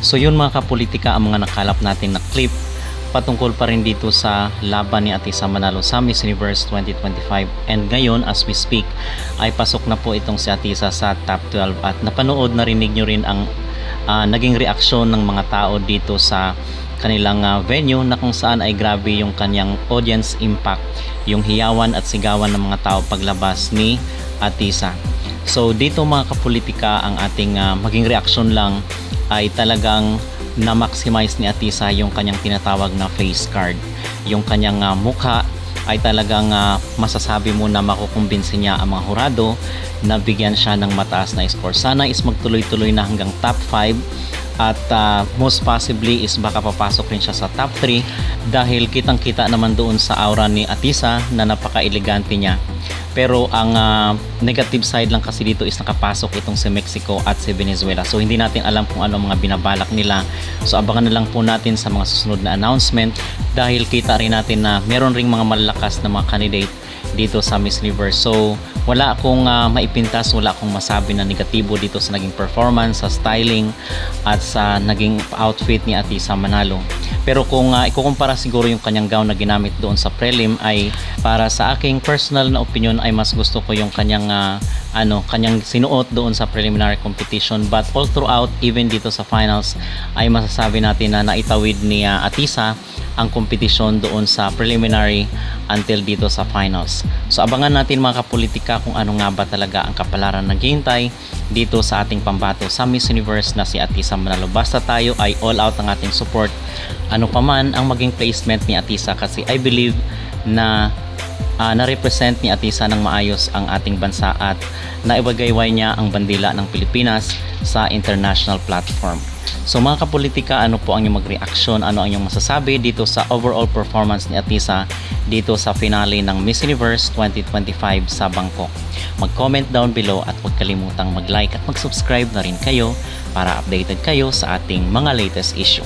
So yun mga kapolitika ang mga nakalap natin na clip patungkol pa rin dito sa laban ni Atisa Manalo sa Miss Universe 2025. And ngayon as we speak ay pasok na po itong si Atisa sa top 12 at napanood, narinig nyo rin ang naging reaksyon ng mga tao dito sa kanilang venue na kung saan ay grabe yung kanyang audience impact, yung hiyawan at sigawan ng mga tao paglabas ni Atisa. So dito mga kapolitika ang ating maging reaksyon lang ay talagang na-maximize ni Atisa yung kanyang tinatawag na face card. Yung kanyang mukha ay talagang masasabi mo na makukumbinsi niya ang mga hurado na bigyan siya ng mataas na score. Sana is magtuloy-tuloy na hanggang top 5 at most possibly is baka papasok rin siya sa top 3 dahil kitang-kita naman doon sa aura ni Atisa na napaka-elegante niya. Pero ang negative side lang kasi dito is nakapasok itong si Mexico at si Venezuela. So hindi natin alam kung ano mga binabalak nila. So abangan na lang po natin sa mga susunod na announcement dahil kita rin natin na meron ring mga malalakas na mga candidate dito sa Miss Universe. So wala akong maipintas, wala akong masabi na negatibo dito sa naging performance, sa styling at sa naging outfit ni Atisa Manalo. Pero kung ikukumpara siguro yung kanyang gown na ginamit doon sa prelim ay para sa aking personal na opinion ay mas gusto ko yung kanyang kanyang sinuot doon sa preliminary competition, but all throughout even dito sa finals ay masasabi natin na naitawid ni Atisa ang kompetisyon doon sa preliminary until dito sa finals. So abangan natin mga kapolitika kung ano nga ba talaga ang kapalaran na naghihintay dito sa ating pambato sa Miss Universe na si Atisa Manalo. Basta tayo ay all out ang ating support ano pa man ang maging placement ni Atisa, kasi I believe na na-represent ni Atisa ng maayos ang ating bansa at naibagayway niya ang bandila ng Pilipinas sa international platform. So mga kapolitika, ano po ang inyong mag-reaction? Ano ang inyong masasabi dito sa overall performance ni Atisa dito sa finale ng Miss Universe 2025 sa Bangkok? Mag-comment down below at huwag kalimutang mag-like at mag-subscribe na rin kayo para updated kayo sa ating mga latest issue.